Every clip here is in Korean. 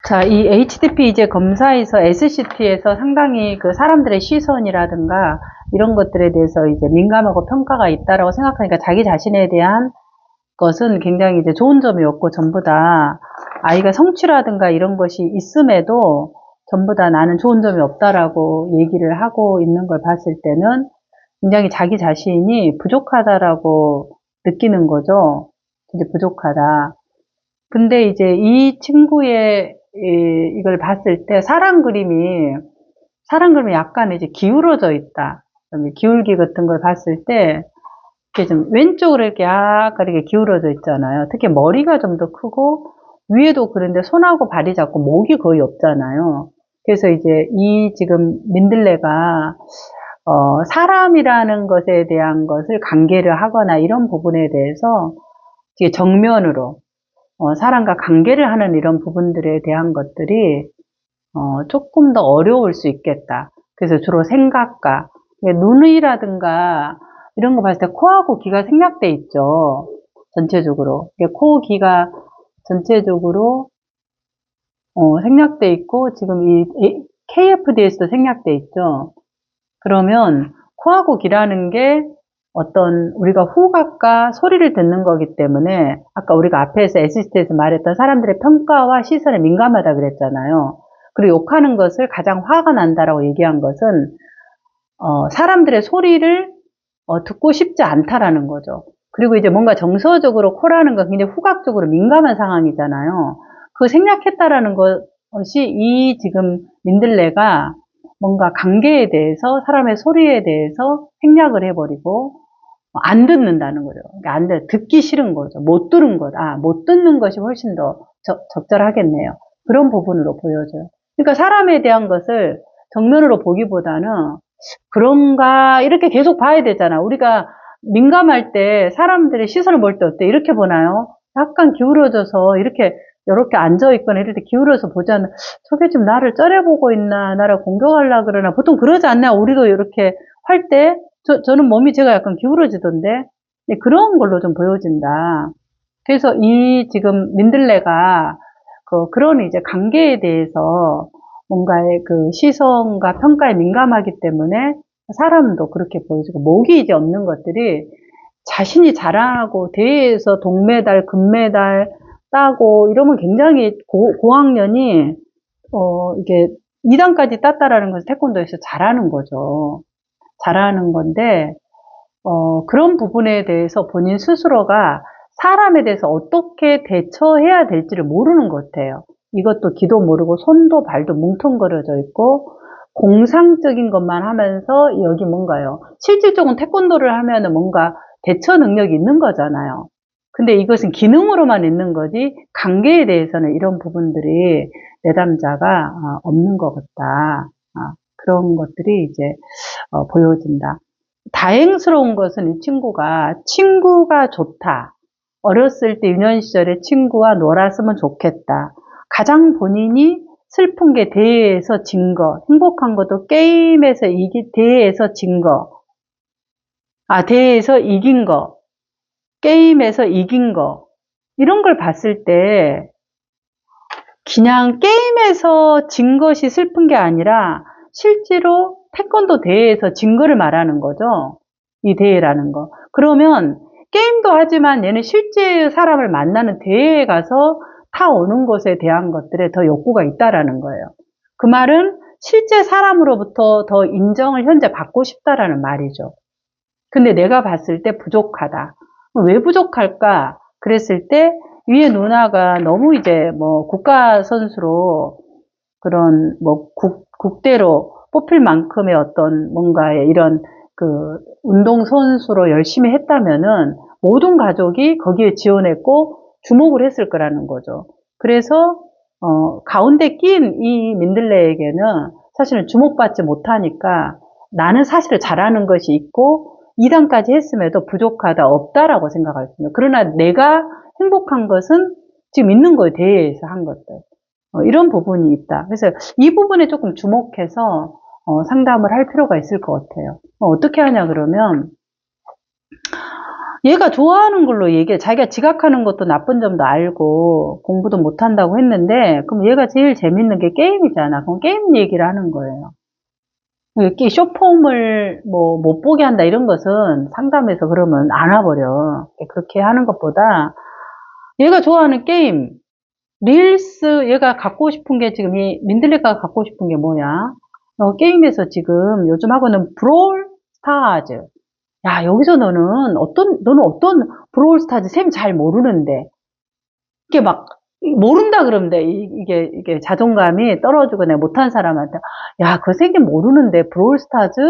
자, 이 HDP 이제 검사에서 SCT에서 상당히 그 사람들의 시선이라든가 이런 것들에 대해서 이제 민감하고 평가가 있다라고 생각하니까 자기 자신에 대한 것은 굉장히 이제 좋은 점이 없고 전부 다 아이가 성취라든가 이런 것이 있음에도 전부 다 나는 좋은 점이 없다라고 얘기를 하고 있는 걸 봤을 때는 굉장히 자기 자신이 부족하다라고 느끼는 거죠. 이제 부족하다. 근데 이제 이 친구의 이걸 봤을 때 사람 그림이 약간 이제 기울어져 있다. 기울기 같은 걸 봤을 때 이렇게 좀 왼쪽으로 이렇게 약간 이렇게 기울어져 있잖아요. 특히 머리가 좀 더 크고 위에도 그런데 손하고 발이 작고 목이 거의 없잖아요. 그래서 이제 이 지금 민들레가 사람이라는 것에 대한 것을 관계를 하거나 이런 부분에 대해서 이게 정면으로 사람과 관계를 하는 이런 부분들에 대한 것들이 조금 더 어려울 수 있겠다. 그래서 주로 생각과 눈이라든가 이런 거 봤을 때 코하고 귀가 생략돼 있죠. 전체적으로. 코, 귀가 전체적으로 생략돼 있고 지금 이 KFD에서도 생략돼 있죠. 그러면 코하고 귀라는 게 어떤 우리가 후각과 소리를 듣는 거기 때문에 아까 우리가 앞에서 SCT에서 말했던 사람들의 평가와 시선에 민감하다 그랬잖아요. 그리고 욕하는 것을 가장 화가 난다라고 얘기한 것은 사람들의 소리를 듣고 싶지 않다라는 거죠. 그리고 이제 뭔가 정서적으로 코라는 건 굉장히 후각적으로 민감한 상황이잖아요. 그 생략했다라는 것이 이 지금 민들레가 뭔가 관계에 대해서 사람의 소리에 대해서 생략을 해버리고 안 듣는다는 거죠. 그러니까 듣기 싫은 거죠. 못 들은 것. 못 듣는 것이 훨씬 더 적절하겠네요. 그런 부분으로 보여져요. 그러니까 사람에 대한 것을 정면으로 보기보다는 그런가 이렇게 계속 봐야 되잖아. 우리가 민감할 때 사람들의 시선을 볼 때 어때? 이렇게 보나요? 약간 기울어져서 이렇게 앉아있거나 이럴 때 기울여서 보잖아. 저게 지금 나를 째려보고 있나, 나를 공격하려고 그러나, 보통 그러지 않나? 우리도 이렇게 할 때, 저는 몸이 제가 약간 기울어지던데, 네, 그런 걸로 좀 보여진다. 그래서 이 지금 민들레가 그런 이제 관계에 대해서 뭔가의 그 시선과 평가에 민감하기 때문에 사람도 그렇게 보여지고, 목이 이제 없는 것들이 자신이 자랑하고 대회에서 동메달, 금메달 따고 이러면 굉장히 고학년이 이게 2단까지 땄다라는 것은 태권도에서 잘하는 거죠. 잘하는 건데 그런 부분에 대해서 본인 스스로가 사람에 대해서 어떻게 대처해야 될지를 모르는 것 같아요. 이것도 귀도 모르고 손도 발도 뭉텅거려져 있고 공상적인 것만 하면서 여기 뭔가요? 실질적인 태권도를 하면은 뭔가 대처 능력이 있는 거잖아요. 근데 이것은 기능으로만 있는 거지 관계에 대해서는 이런 부분들이 내담자가 없는 것 같다. 그런 것들이 이제 보여진다. 다행스러운 것은 이 친구가 좋다. 어렸을 때 유년 시절에 친구와 놀았으면 좋겠다. 가장 본인이 슬픈 게 대회에서 진 거, 행복한 것도 게임에서 대회에서 진 거, 대회에서 이긴 거, 게임에서 이긴 거, 이런 걸 봤을 때, 그냥 게임에서 진 것이 슬픈 게 아니라, 실제로 태권도 대회에서 진 거를 말하는 거죠. 이 대회라는 거. 그러면, 게임도 하지만 얘는 실제 사람을 만나는 대회에 가서 타오는 것에 대한 것들에 더 욕구가 있다라는 거예요. 그 말은 실제 사람으로부터 더 인정을 현재 받고 싶다라는 말이죠. 근데 내가 봤을 때 부족하다. 왜 부족할까? 그랬을 때 위에 누나가 너무 이제 뭐 국가 선수로 그런 뭐 국대로 뽑힐 만큼의 어떤 뭔가의 이런 그 운동 선수로 열심히 했다면은 모든 가족이 거기에 지원했고 주목을 했을 거라는 거죠. 그래서 가운데 낀 이 민들레에게는 사실은 주목받지 못하니까 나는 사실 잘하는 것이 있고 2단까지 했음에도 부족하다, 없다라고 생각할 수 있는. 그러나 내가 행복한 것은 지금 있는 거예요. 대회에서 한 것들. 이런 부분이 있다. 그래서 이 부분에 조금 주목해서 상담을 할 필요가 있을 것 같아요. 어떻게 하냐 그러면 얘가 좋아하는 걸로 얘기해. 자기가 지각하는 것도 나쁜 점도 알고 공부도 못한다고 했는데 그럼 얘가 제일 재밌는 게 게임이잖아. 그럼 게임 얘기를 하는 거예요. 이렇게 쇼폼을 뭐 못 보게 한다 이런 것은 상담에서 그러면 안 와버려. 그렇게 하는 것보다 얘가 좋아하는 게임, 릴스, 얘가 갖고 싶은 게 지금 이 민들레가 갖고 싶은 게 뭐야? 게임에서 지금 요즘 하고는 브롤 스타즈. 야, 여기서 너는 어떤 브롤스타즈 쌤 잘 모르는데. 이게 막, 모른다 그러면 돼. 이게 자존감이 떨어지고 내가 못한 사람한테. 야, 그 쌤이 모르는데, 브롤스타즈?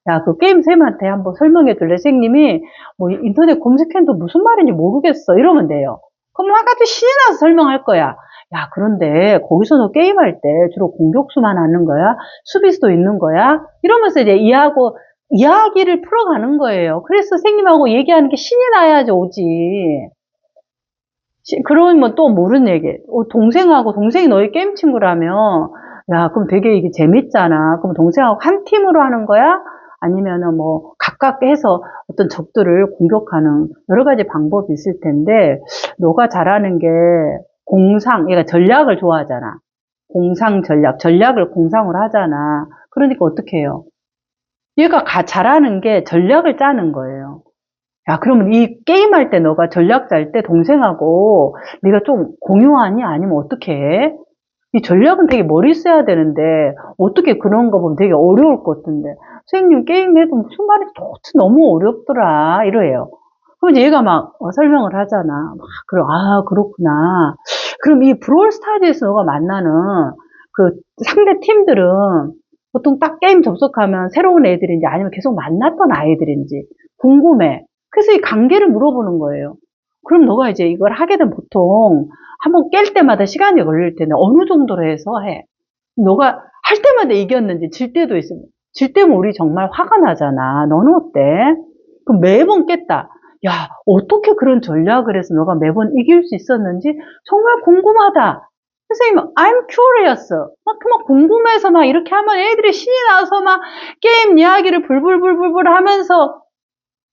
야, 그 게임 쌤한테 한번 설명해 줄래? 쌤님이 뭐 인터넷 검색해도 무슨 말인지 모르겠어. 이러면 돼요. 그럼 막 아주 신이 나서 설명할 거야. 야, 그런데 거기서 너 게임할 때 주로 공격수만 하는 거야? 수비수도 있는 거야? 이러면서 이제 이야기를 풀어가는 거예요. 그래서 선생님하고 얘기하는 게 신이 나야지 오지. 그러면 또 모르는 얘기. 동생이 너희 게임 친구라며. 야, 그럼 되게 이게 재밌잖아. 그럼 동생하고 한 팀으로 하는 거야? 아니면은 뭐 각각 해서 어떤 적들을 공격하는 여러 가지 방법이 있을 텐데, 너가 잘하는 게 얘가 전략을 좋아하잖아. 전략을 공상으로 하잖아. 그러니까 어떻게 해요? 얘가 잘하는 게 전략을 짜는 거예요. 야, 그러면 이 게임할 때 너가 전략 짤 때 동생하고 네가 좀 공유하니? 아니면 어떻게 해? 이 전략은 되게 머리 써야 되는데 어떻게 그런 거 보면 되게 어려울 것 같은데 선생님 게임해도 무슨 말인지 도대체 너무 어렵더라 이래요. 그럼 얘가 막 설명을 하잖아. 그렇구나. 그럼 이 브롤스타즈에서 너가 만나는 그 상대 팀들은 보통 딱 게임 접속하면 새로운 애들인지 아니면 계속 만났던 아이들인지 궁금해. 그래서 이 관계를 물어보는 거예요. 그럼 너가 이제 이걸 하게 되면 보통 한번 깰 때마다 시간이 걸릴 텐데 어느 정도로 해서 해. 너가 할 때마다 이겼는지 질 때도 있으면 질 때면 우리 정말 화가 나잖아. 너는 어때? 그럼 매번 깼다. 야, 어떻게 그런 전략을 해서 너가 매번 이길 수 있었는지 정말 궁금하다. 선생님, I'm curious. 막 궁금해서 막 이렇게 하면 애들이 신이 나서 막 게임 이야기를 불불불불불 하면서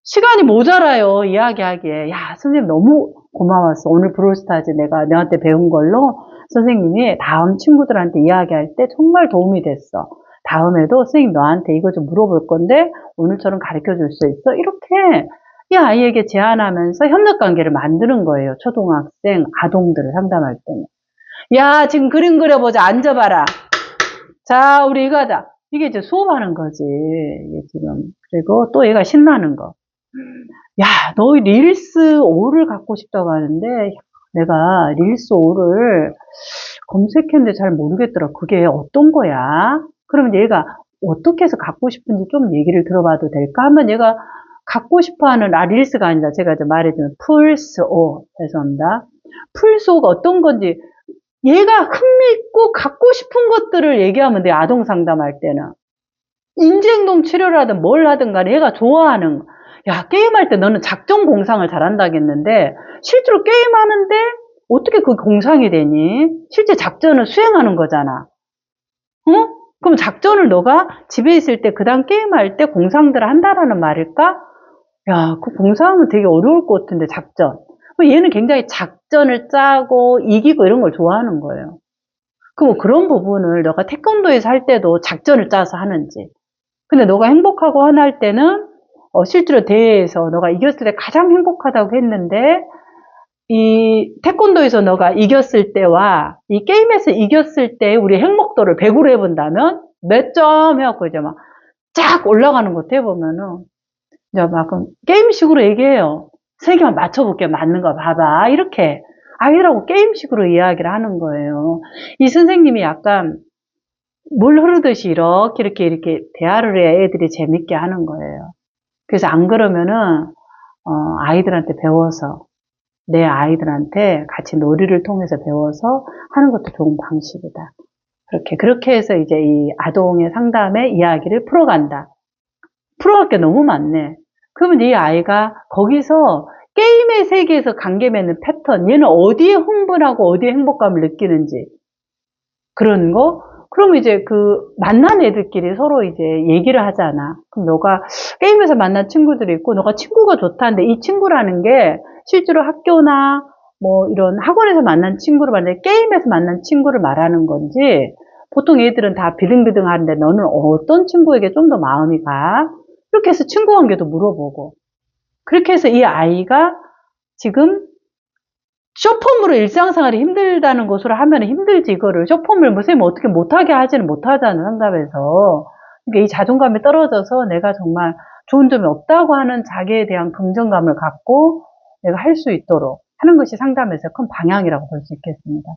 시간이 모자라요, 이야기하기에. 야, 선생님 너무 고마웠어. 오늘 브롤스타즈 너한테 배운 걸로 선생님이 다음 친구들한테 이야기할 때 정말 도움이 됐어. 다음에도 선생님 너한테 이거 좀 물어볼 건데 오늘처럼 가르쳐 줄 수 있어? 이렇게 이 아이에게 제안하면서 협력 관계를 만드는 거예요. 초등학생, 아동들을 상담할 때는. 야, 지금 그림 그려보자. 앉아봐라. 자, 우리 이거 하자. 이게 이제 수업하는 거지. 이게 지금. 그리고 또 얘가 신나는 거. 야, 너 릴스 5를 갖고 싶다고 하는데, 내가 릴스 5를 검색했는데 잘 모르겠더라. 그게 어떤 거야? 그러면 얘가 어떻게 해서 갖고 싶은지 좀 얘기를 들어봐도 될까? 하면 얘가 갖고 싶어 하는, 릴스가 아니라 제가 이제 말해주는 플스5, 죄송합니다. 플스5가 어떤 건지, 얘가 흥미있고 갖고 싶은 것들을 얘기하면 돼, 아동 상담할 때는. 인지행동 치료를 하든 뭘 하든 간에 얘가 좋아하는 거. 야, 게임할 때 너는 작전 공상을 잘한다겠는데 실제로 게임하는데 어떻게 그 공상이 되니? 실제 작전을 수행하는 거잖아. 그럼 작전을 너가 집에 있을 때 그다음 게임할 때 공상들을 한다라는 말일까? 야, 그 공상은 되게 어려울 것 같은데 작전. 얘는 굉장히 작전을 짜고 이기고 이런 걸 좋아하는 거예요. 그럼 그런 부분을 너가 태권도에서 할 때도 작전을 짜서 하는지. 근데 너가 행복하고 화날 때는 실제로 대회에서 너가 이겼을 때 가장 행복하다고 했는데 이 태권도에서 너가 이겼을 때와 이 게임에서 이겼을 때 우리 행복도를 100으로 해본다면 몇 점 해갖고 이제 막 쫙 올라가는 것 해보면은 이제 막 게임식으로 얘기해요. 세 개만 맞춰볼게. 맞는 거 봐봐. 이렇게 아이라고 게임식으로 이야기를 하는 거예요. 이 선생님이 약간 물 흐르듯이 이렇게 대화를 해야 애들이 재밌게 하는 거예요. 그래서 안 그러면은 아이들한테 배워서 내 아이들한테 같이 놀이를 통해서 배워서 하는 것도 좋은 방식이다. 그렇게 해서 이제 이 아동의 상담의 이야기를 풀어간다. 풀어갈 게 너무 많네. 그러면 이 아이가 거기서 게임의 세계에서 관계 맺는 패턴, 얘는 어디에 흥분하고 어디에 행복감을 느끼는지 그런 거 그럼 이제 그 만난 애들끼리 서로 이제 얘기를 하잖아. 그럼 너가 게임에서 만난 친구들이 있고 너가 친구가 좋다는데 이 친구라는 게 실제로 학교나 뭐 이런 학원에서 만난 친구를 말하는데 게임에서 만난 친구를 말하는 건지 보통 애들은 다 비등비등하는데 너는 어떤 친구에게 좀 더 마음이 가? 이렇게 해서 친구 관계도 물어보고 그렇게 해서 이 아이가 지금 쇼폼으로 일상생활이 힘들다는 것으로 하면 힘들지, 이거를. 쇼폼을 뭐, 선생님 어떻게 못하게 하지는 못하잖아, 상담에서. 그러니까 이 자존감이 떨어져서 내가 정말 좋은 점이 없다고 하는 자기에 대한 긍정감을 갖고 내가 할 수 있도록 하는 것이 상담에서 큰 방향이라고 볼 수 있겠습니다.